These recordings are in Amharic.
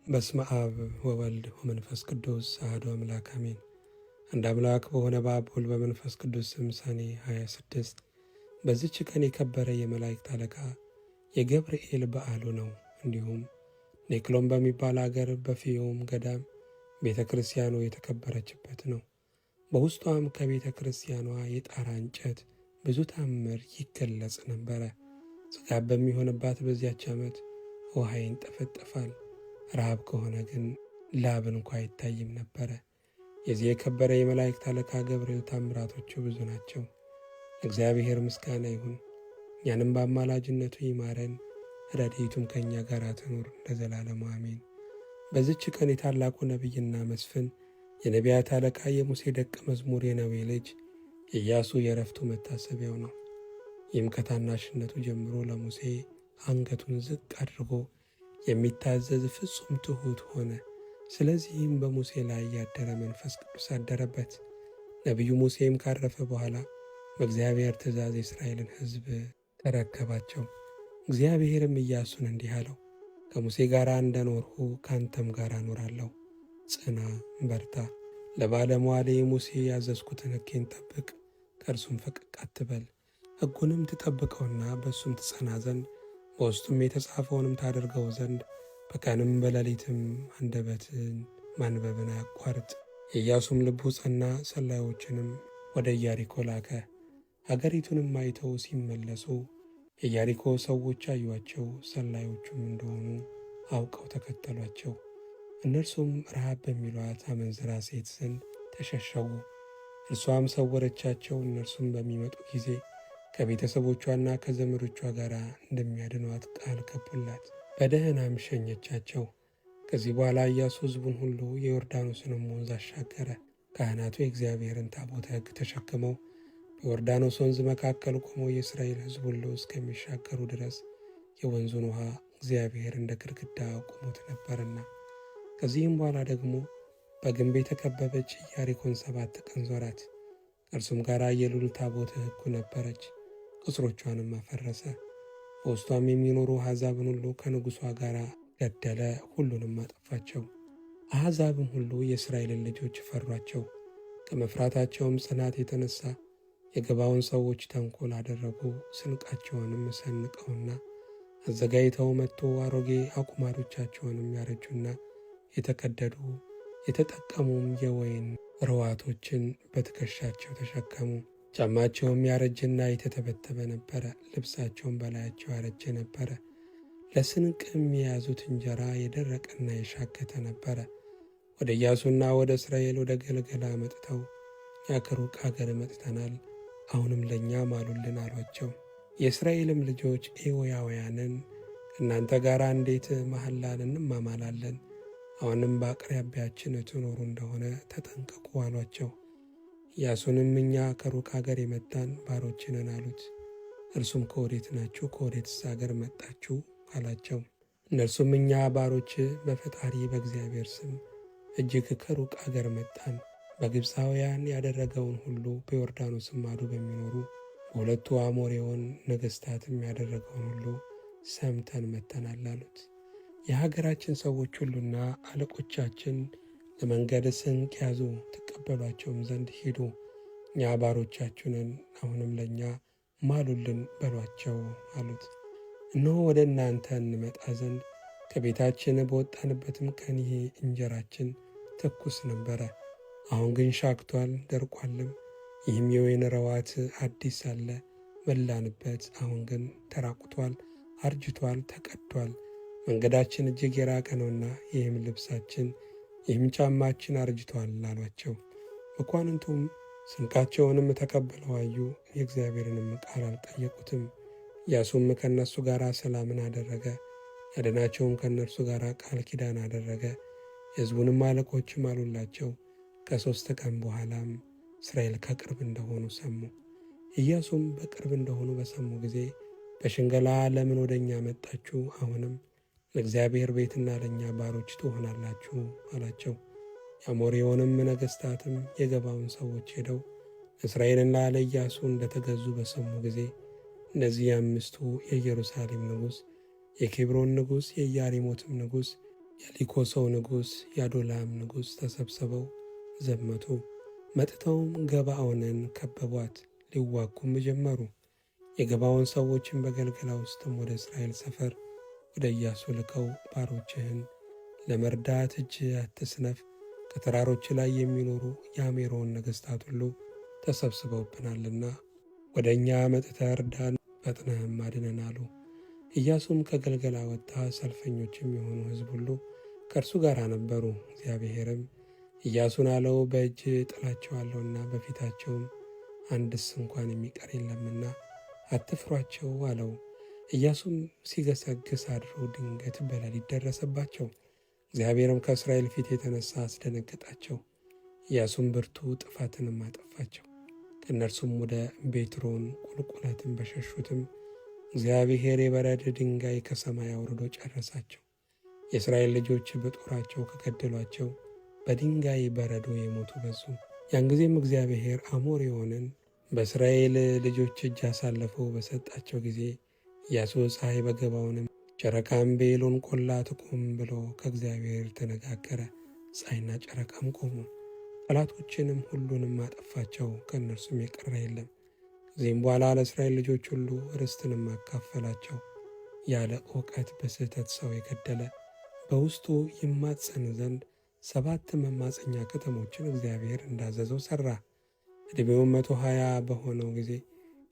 በስመ አብ ወወልድ ወመንፈስ ቅዱስ አሐዱ አምላክ አሜን። አንድ አምላክ በሆነ በአብ ወልድ በመንፈስ ቅዱስ ስም ሰኔ 26 በዚች ቀን የከበረ የመላእክት አለቃ የገብርኤል በዓሉ ነው። እንዲሁም ኔክሎን በሚባል አገር በፊዮም ገዳም ቤተ ክርስቲያኑ የተከበረችበት ነው። በውስጧም ከቤተ ክርስቲያኗ የጣራ እንጨት ብዙ ታምር ይገለጽ ነበረ። ጽጋብ በሚሆንባት በዚያች ዓመት ውሃ ይንጠፈጠፋል። ረሃብ ከሆነ ግን ላብ እንኳ አይታይም ነበረ። የዚህ የከበረ የመላእክት አለቃ ገብርኤል ታምራቶቹ ብዙ ናቸው። እግዚአብሔር ምስጋና ይሁን። እኛንም በአማላጅነቱ ይማረን፣ ረድኤቱም ከእኛ ጋር ትኑር ለዘላለሙ አሜን። በዚች ቀን የታላቁ ነቢይና መስፍን የነቢያት አለቃ የሙሴ ደቀ መዝሙር የነዌ ልጅ የኢያሱ የዕረፍቱ መታሰቢያው ነው። ይህም ከታናሽነቱ ጀምሮ ለሙሴ አንገቱን ዝቅ አድርጎ የሚታዘዝ ፍጹም ትሑት ሆነ። ስለዚህም በሙሴ ላይ ያደረ መንፈስ ቅዱስ አደረበት። ነቢዩ ሙሴም ካረፈ በኋላ በእግዚአብሔር ትእዛዝ የእስራኤልን ሕዝብ ተረከባቸው። እግዚአብሔርም ኢያሱን እንዲህ አለው፣ ከሙሴ ጋር እንደኖርሁ ከአንተም ጋር እኖራለሁ። ጽና፣ በርታ። ለባለሟሌ ሙሴ ያዘዝኩትን ሕጌን ጠብቅ፣ ከእርሱም ፈቀቅ አትበል። ሕጉንም ትጠብቀውና በእሱም ትጸና ዘንድ በውስጡም የተጻፈውንም ታደርገው ዘንድ በቀንም በሌሊትም አንደበትን ማንበብን አያቋርጥ። የኢያሱም ልቡ ጸና፣ ሰላዮችንም ወደ ኢያሪኮ ላከ። አገሪቱንም አይተው ሲመለሱ የኢያሪኮ ሰዎች አዩአቸው። ሰላዮቹም እንደሆኑ አውቀው ተከተሏቸው። እነርሱም ረሃብ በሚሏት አመንዝራ ሴት ዘንድ ተሸሸጉ። እርሷም ሰወረቻቸው። እነርሱም በሚመጡ ጊዜ ከቤተሰቦቿና ከዘመዶቿ ጋር እንደሚያድኗት ቃል ገቡላት። በደህናም ሸኘቻቸው። ከዚህ በኋላ ኢያሱ ሕዝቡን ሁሉ የዮርዳኖስንም ወንዝ አሻገረ። ካህናቱ የእግዚአብሔርን ታቦተ ሕግ ተሸክመው በዮርዳኖስ ወንዝ መካከል ቆመው የእስራኤል ሕዝብ ሁሉ እስከሚሻገሩ ድረስ የወንዙን ውሃ እግዚአብሔር እንደ ግድግዳ አቁሞት ነበርና። ከዚህም በኋላ ደግሞ በግንብ የተከበበች ኢያሪኮን 7 ቀን ዞራት። ከእርሱም ጋር የልዑል ታቦተ ሕጉ ነበረች። ቅጽሮቿንም አፈረሰ። በውስጧም የሚኖሩ አሕዛብን ሁሉ ከንጉሷ ጋር ገደለ፣ ሁሉንም አጠፋቸው። አሕዛብም ሁሉ የእስራኤልን ልጆች ፈሯቸው። ከመፍራታቸውም ጽናት የተነሳ የገባውን ሰዎች ተንኮል አደረጉ። ስንቃቸውንም ሰንቀውና አዘጋጅተው መጥቶ አሮጌ አቁማዶቻቸውንም ያረጁና የተቀደዱ የተጠቀሙም የወይን ርዋቶችን በትከሻቸው ተሸከሙ። ጫማቸውም ያረጀና የተተበተበ ነበረ። ልብሳቸውም በላያቸው ያረጀ ነበረ። ለስንቅም የያዙት እንጀራ የደረቀና የሻገተ ነበረ። ወደ ኢያሱና ወደ እስራኤል ወደ ገልገላ መጥተው እኛ ከሩቅ አገር መጥተናል፣ አሁንም ለእኛ ማሉልን አሏቸው። የእስራኤልም ልጆች ኤዊያውያንን ከእናንተ ጋር እንዴት መሐላን እንማማላለን? አሁንም በአቅራቢያችን ትኖሩ እንደሆነ ተጠንቀቁ አሏቸው። ኢያሱንም እኛ ከሩቅ አገር የመጣን ባሮች ነን አሉት። እርሱም ከወዴት ናችሁ? ከወዴትስ አገር መጣችሁ? አላቸው። እነርሱም እኛ ባሮች በፈጣሪ በእግዚአብሔር ስም እጅግ ከሩቅ አገር መጣን። በግብፃውያን ያደረገውን ሁሉ በዮርዳኖስም ማዶ በሚኖሩ በሁለቱ አሞሬውን ነገሥታትም ያደረገውን ሁሉ ሰምተን መጥተናል አሉት። የሀገራችን ሰዎች ሁሉና አለቆቻችን ለመንገድ ስንቅ ያዙ፣ ትቀበሏቸውም ዘንድ ሂዱ። እኛ ባሮቻችሁ ነን፣ አሁንም ለእኛ ማሉልን በሏቸው አሉት። እነሆ ወደ እናንተ እንመጣ ዘንድ ከቤታችን በወጣንበትም ቀን ይሄ እንጀራችን ትኩስ ነበረ። አሁን ግን ሻግቷል፣ ደርቋልም። ይህም የወይን ረዋት አዲስ አለ፣ በላንበት። አሁን ግን ተራቁቷል፣ አርጅቷል፣ ተቀዷል። መንገዳችን እጅግ የራቀ ነውና ይህም ልብሳችን ይህም ጫማችን አርጅቷል አሏቸው። መኳንንቱም ስንቃቸውንም ተቀብለው አዩ፣ የእግዚአብሔርንም ቃል አልጠየቁትም። ኢያሱም ከእነርሱ ጋር ሰላምን አደረገ፣ ያደናቸውም ከእነርሱ ጋር ቃል ኪዳን አደረገ። የሕዝቡንም አለቆችም አሉላቸው። ከ3 ቀን በኋላም እስራኤል ከቅርብ እንደሆኑ ሰሙ። ኢያሱም በቅርብ እንደሆኑ በሰሙ ጊዜ በሽንገላ ለምን ወደ እኛ መጣችሁ? አሁንም ለእግዚአብሔር ቤትና ለእኛ ባሮች ትሆናላችሁ አላቸው። የአሞሬውንም ነገሥታትም የገባውን ሰዎች ሄደው ለእስራኤልና ለኢያሱ እንደተገዙ በሰሙ ጊዜ እነዚህ 5ቱ የኢየሩሳሌም ንጉሥ፣ የኬብሮን ንጉሥ፣ የኢያሪሞትም ንጉሥ፣ የሊኮሰው ንጉሥ የአዶላም ንጉሥ ተሰብስበው ዘመቱ። መጥተውም ገባዖንን ከበቧት፣ ሊዋጉም ጀመሩ። የገባዖን ሰዎችን በገልገላ ውስጥም ወደ እስራኤል ሰፈር ወደ ኢያሱ ልከው ባሮችህን ለመርዳት እጅ አትስነፍ፣ ከተራሮች ላይ የሚኖሩ የአሜሮን ነገሥታት ሁሉ ተሰብስበውብናልና ወደ እኛ መጥተህ እርዳን፣ ፈጥነህም አድነን አሉ። ኢያሱም ከገልገላ ወጣ፣ ሰልፈኞችም የሆኑ ሕዝብ ሁሉ ከእርሱ ጋር ነበሩ። እግዚአብሔርም ኢያሱን አለው፣ በእጅ ጥላቸዋለሁና በፊታቸውም አንድስ እንኳን የሚቀር የለምና አትፍሯቸው አለው። ኢያሱም ሲገሰግስ አድሮ ድንገት በሌሊት ደረሰባቸው። እግዚአብሔርም ከእስራኤል ፊት የተነሳ አስደነገጣቸው። ኢያሱም ብርቱ ጥፋትንም አጠፋቸው። ከእነርሱም ወደ ቤትሮን ቁልቁለትን በሸሹትም እግዚአብሔር የበረድ ድንጋይ ከሰማይ አውርዶ ጨረሳቸው። የእስራኤል ልጆች በጦራቸው ከገደሏቸው በድንጋይ በረዶ የሞቱ በዙ። ያን ጊዜም እግዚአብሔር አሞሪዮንን በእስራኤል ልጆች እጅ አሳልፈው በሰጣቸው ጊዜ ኢያሱ ፀሐይ በገባዖንም ጨረቃም በኤሎን ቆላ ትቁም ብሎ ከእግዚአብሔር ተነጋገረ። ፀሐይና ጨረቃም ቆሙ። ጠላቶችንም ሁሉንም አጠፋቸው፣ ከእነርሱም የቀረ የለም። ከዚህም በኋላ ለእስራኤል ልጆች ሁሉ ርስትንም አካፈላቸው። ያለ እውቀት በስህተት ሰው የገደለ በውስጡ ይማጸን ዘንድ 7 መማፀኛ ከተሞችን እግዚአብሔር እንዳዘዘው ሠራ። ዕድሜውም 120 በሆነው ጊዜ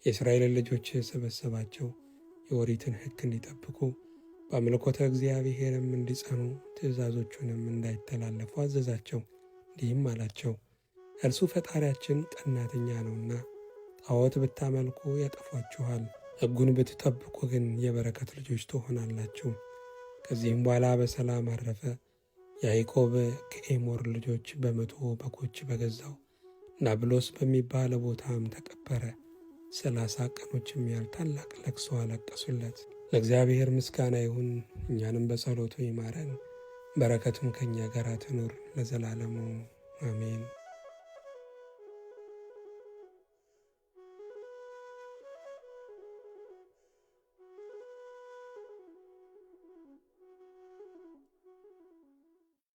የእስራኤልን ልጆች ሰበሰባቸው። የኦሪትን ሕግ እንዲጠብቁ በአምልኮተ እግዚአብሔርም እንዲጸኑ ትእዛዞቹንም እንዳይተላለፉ አዘዛቸው። እንዲህም አላቸው፣ እርሱ ፈጣሪያችን ቀናተኛ ነውና ጣዖት ብታመልኩ ያጠፏችኋል፣ ሕጉን ብትጠብቁ ግን የበረከት ልጆች ትሆናላችሁ። ከዚህም በኋላ በሰላም አረፈ። ያዕቆብ ከኤሞር ልጆች በ100 በጎች በገዛው ናብሎስ በሚባል ቦታም ተቀበረ። 30 ቀኖችም ያህል ታላቅ ለቅሶ አለቀሱለት። ለእግዚአብሔር ምስጋና ይሁን፣ እኛንም በጸሎቱ ይማረን፣ በረከቱም ከእኛ ጋር ትኑር ለዘላለሙ አሜን።